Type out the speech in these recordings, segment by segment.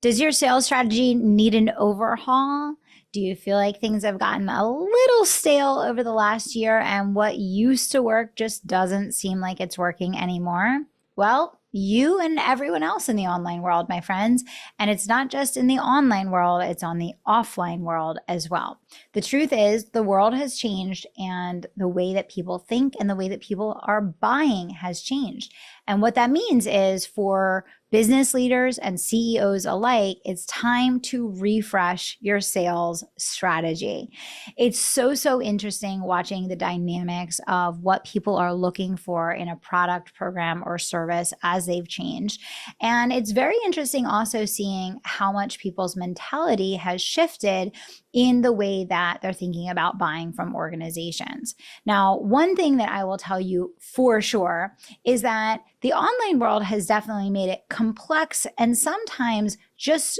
Does your sales strategy need an overhaul? Do you feel like things have gotten a little stale over the last year and what used to work just doesn't seem like it's working anymore? Well, you and everyone else in the online world, my friends. And it's not just in the online world, it's on the offline world as well. The truth is, the world has changed, and the way that people think and the way that people are buying has changed. And what that means is, for business leaders and CEOs alike, it's time to refresh your sales strategy. It's so interesting watching the dynamics of what people are looking for in a product, program, or service as they've changed. And it's very interesting also seeing how much people's mentality has shifted in the way that they're thinking about buying from organizations. Now, one thing that I will tell you for sure is that the online world has definitely made it complex and sometimes just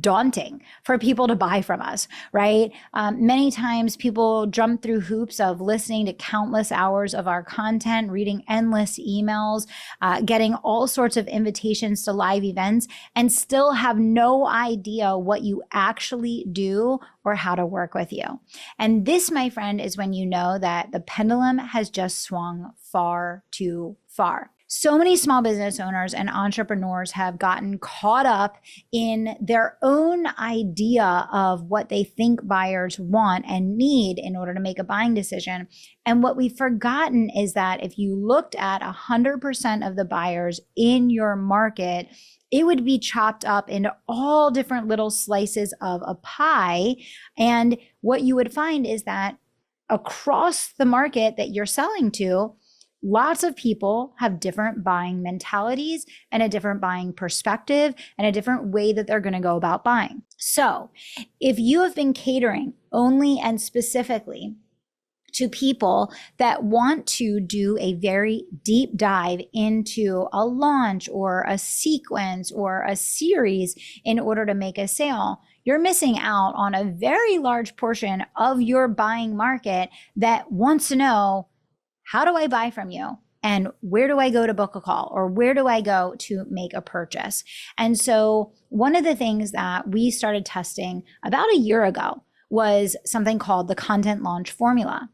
daunting for people to buy from us, right? Many times people jump through hoops of listening to countless hours of our content, reading endless emails, getting all sorts of invitations to live events, and still have no idea what you actually do or how to work with you. And this, my friend, is when you know that the pendulum has just swung far too far. So many small business owners and entrepreneurs have gotten caught up in their own idea of what they think buyers want and need in order to make a buying decision. And what we've forgotten is that if you looked at 100% of the buyers in your market, it would be chopped up into all different little slices of a pie. And what you would find is that across the market that you're selling to, lots of people have different buying mentalities and a different buying perspective and a different way that they're going to go about buying. So if you have been catering only and specifically to people that want to do a very deep dive into a launch or a sequence or a series in order to make a sale, you're missing out on a very large portion of your buying market that wants to know, how do I buy from you? And where do I go to book a call? Or where do I go to make a purchase? And so one of the things that we started testing about a year ago was something called the content launch formula.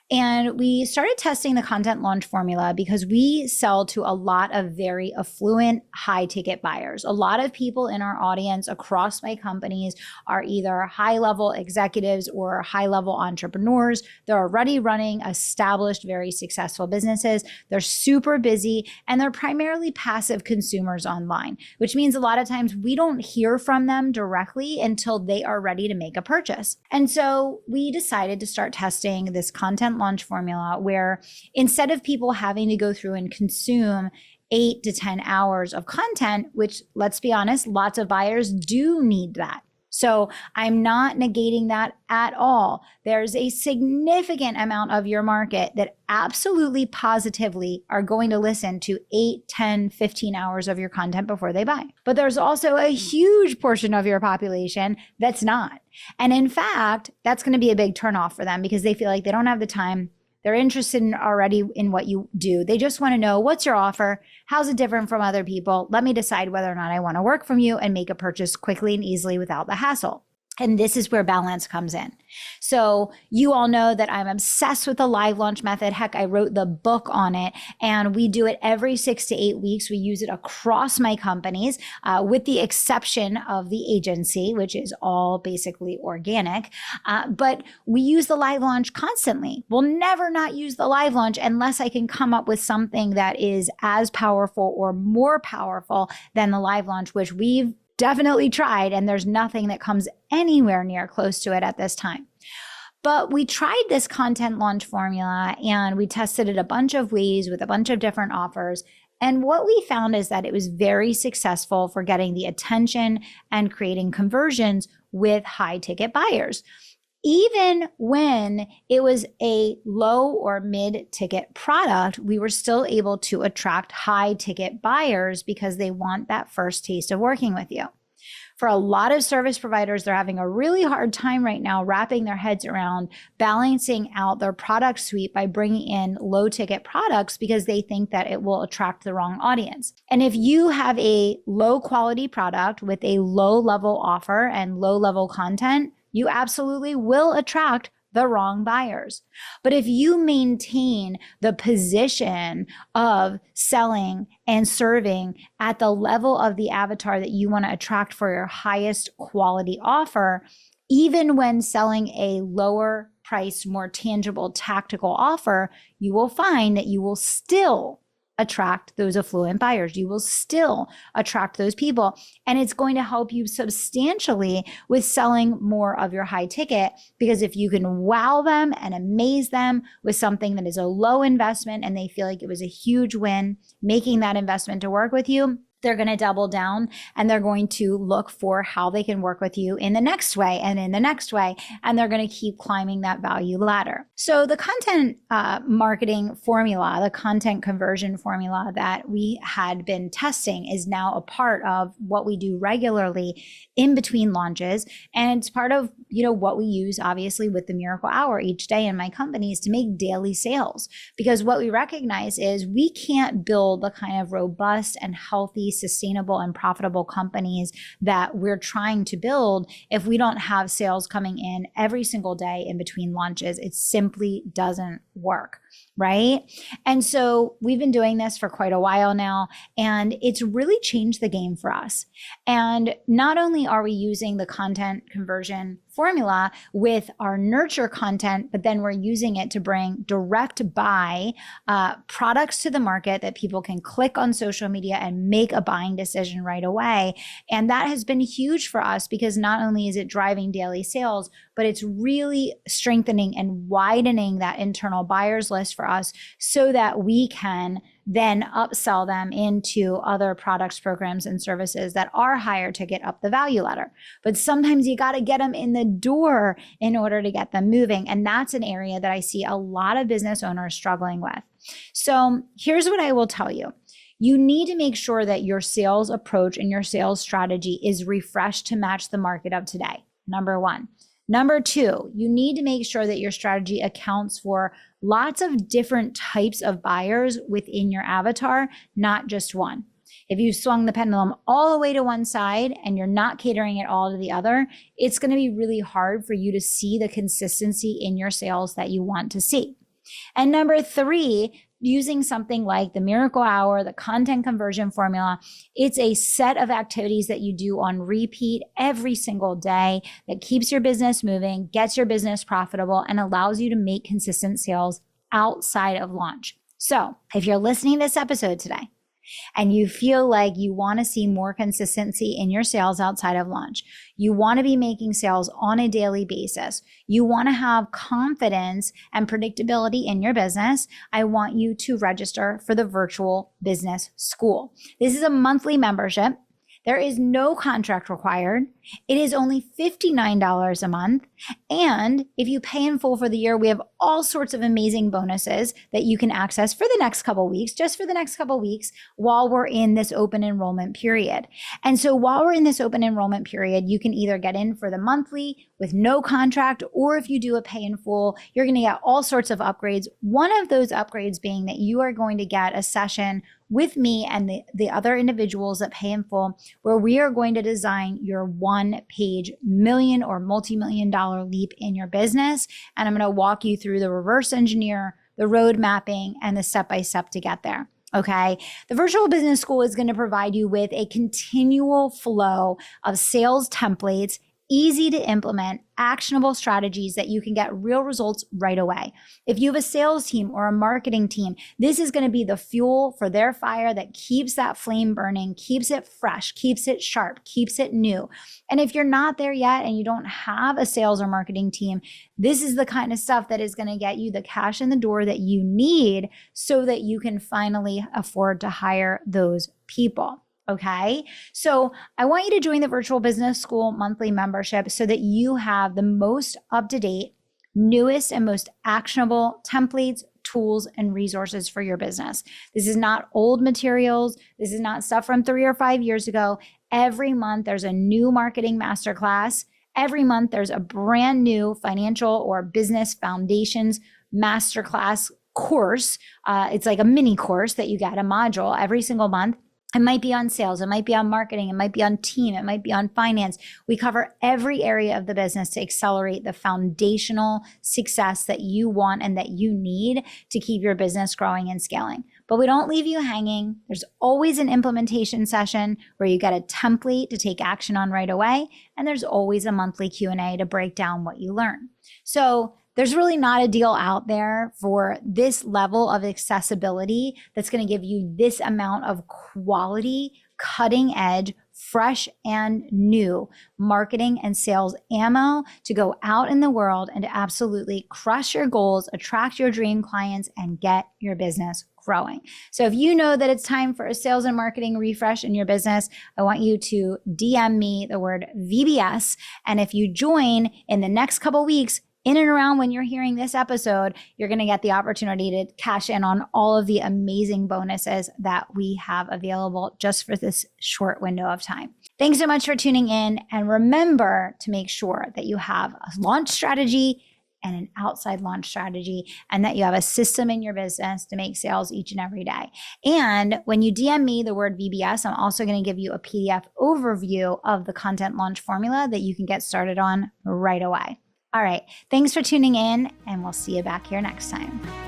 And we started testing the content launch formula because we sell to a lot of very affluent, high ticket buyers. A lot of people in our audience across my companies are either high level executives or high level entrepreneurs. They're already running established, very successful businesses. They're super busy and they're primarily passive consumers online, which means a lot of times we don't hear from them directly until they are ready to make a purchase. And so we decided to start testing this content launch formula where instead of people having to go through and consume 8 to 10 hours of content, which, let's be honest, lots of buyers do need that. So I'm not negating that at all. There's a significant amount of your market that absolutely positively are going to listen to 8, 10, 15 hours of your content before they buy. But there's also a huge portion of your population that's not. And in fact, that's going to be a big turnoff for them because they feel like they don't have the time. They're interested already in what you do. They just want to know, what's your offer? How's it different from other people? Let me decide whether or not I want to work from you and make a purchase quickly and easily without the hassle. And this is where balance comes in. So you all know that I'm obsessed with the live launch method. Heck, I wrote the book on it, and we do it every 6 to 8 weeks. We use it across my companies, with the exception of the agency, which is all basically organic. But we use the live launch constantly. We'll never not use the live launch unless I can come up with something that is as powerful or more powerful than the live launch, which we've definitely tried, and there's nothing that comes anywhere near close to it at this time. But we tried this content launch formula and we tested it a bunch of ways with a bunch of different offers. And what we found is that it was very successful for getting the attention and creating conversions with high ticket buyers. Even when it was a low or mid ticket product, we were still able to attract high ticket buyers because they want that first taste of working with you. For a lot of service providers, they're having a really hard time right now wrapping their heads around balancing out their product suite by bringing in low ticket products because they think that it will attract the wrong audience. And if you have a low quality product with a low level offer and low level content, you absolutely will attract the wrong buyers. But if you maintain the position of selling and serving at the level of the avatar that you want to attract for your highest quality offer, even when selling a lower price, more tangible, tactical offer, you will find that you will still attract those affluent buyers. You will still attract those people. And it's going to help you substantially with selling more of your high ticket, because if you can wow them and amaze them with something that is a low investment and they feel like it was a huge win making that investment to work with you, they're going to double down and they're going to look for how they can work with you in the next way and in the next way. And they're going to keep climbing that value ladder. So the content marketing formula, the content conversion formula that we had been testing is now a part of what we do regularly in between launches. And it's part of, what we use obviously with the Miracle Hour each day in my companies to make daily sales. Because what we recognize is we can't build the kind of robust and healthy, sustainable and profitable companies that we're trying to build if we don't have sales coming in every single day in between launches. It simply doesn't work, right? And so we've been doing this for quite a while now, and it's really changed the game for us. And not only are we using the content conversion formula with our nurture content, but then we're using it to bring direct buy products to the market that people can click on social media and make a buying decision right away. And that has been huge for us because not only is it driving daily sales, but it's really strengthening and widening that internal buyers list for us so that we can then upsell them into other products, programs, and services that are higher ticket up the value ladder. But sometimes you got to get them in the door in order to get them moving. And that's an area that I see a lot of business owners struggling with. So here's what I will tell you. You need to make sure that your sales approach and your sales strategy is refreshed to match the market of today. Number one. Number two, you need to make sure that your strategy accounts for lots of different types of buyers within your avatar, not just one. If you swung the pendulum all the way to one side and you're not catering it all to the other, it's going to be really hard for you to see the consistency in your sales that you want to see. And number three, using something like the Miracle Hour, the content conversion formula, it's a set of activities that you do on repeat every single day that keeps your business moving, gets your business profitable, and allows you to make consistent sales outside of launch. So if you're listening to this episode today and you feel like you want to see more consistency in your sales outside of launch, you want to be making sales on a daily basis, you want to have confidence and predictability in your business, I want you to register for the Virtual Business School. This is a monthly membership. There is no contract required. It is only $59 a month. And if you pay in full for the year, we have all sorts of amazing bonuses that you can access for the next couple weeks, just for the next couple weeks while we're in this open enrollment period. And so while we're in this open enrollment period, you can either get in for the monthly with no contract, or if you do a pay in full, you're going to get all sorts of upgrades. One of those upgrades being that you are going to get a session with me and the other individuals that pay in full, where we are going to design your one-page million or multi-million-dollar leap in your business. And I'm going to walk you through the reverse engineer, the road mapping, and the step-by-step to get there. Okay. The Virtual Business School is going to provide you with a continual flow of sales templates, easy to implement, actionable strategies that you can get real results right away. If you have a sales team or a marketing team, this is going to be the fuel for their fire that keeps that flame burning, keeps it fresh, keeps it sharp, keeps it new. And if you're not there yet and you don't have a sales or marketing team, this is the kind of stuff that is going to get you the cash in the door that you need so that you can finally afford to hire those people. Okay. So I want you to join the Virtual Business School monthly membership so that you have the most up-to-date, newest, and most actionable templates, tools, and resources for your business. This is not old materials. This is not stuff from 3 or 5 years ago. Every month, there's a new marketing masterclass. Every month, there's a brand new financial or business foundations masterclass course. It's like a mini course that you get, a module every single month. It might be on sales. It might be on marketing. It might be on team. It might be on finance. We cover every area of the business to accelerate the foundational success that you want and that you need to keep your business growing and scaling. But we don't leave you hanging. There's always an implementation session where you get a template to take action on right away. And there's always a monthly Q&A to break down what you learn. So there's really not a deal out there for this level of accessibility that's going to give you this amount of quality, cutting edge, fresh and new marketing and sales ammo to go out in the world and to absolutely crush your goals, attract your dream clients, and get your business growing. So if you know that it's time for a sales and marketing refresh in your business, I want you to DM me the word VBS. And if you join in the next couple weeks, in and around when you're hearing this episode, you're going to get the opportunity to cash in on all of the amazing bonuses that we have available just for this short window of time. Thanks so much for tuning in. And remember to make sure that you have a launch strategy and an outside launch strategy, and that you have a system in your business to make sales each and every day. And when you DM me the word VBS, I'm also going to give you a PDF overview of the content launch formula that you can get started on right away. All right. Thanks for tuning in, and we'll see you back here next time.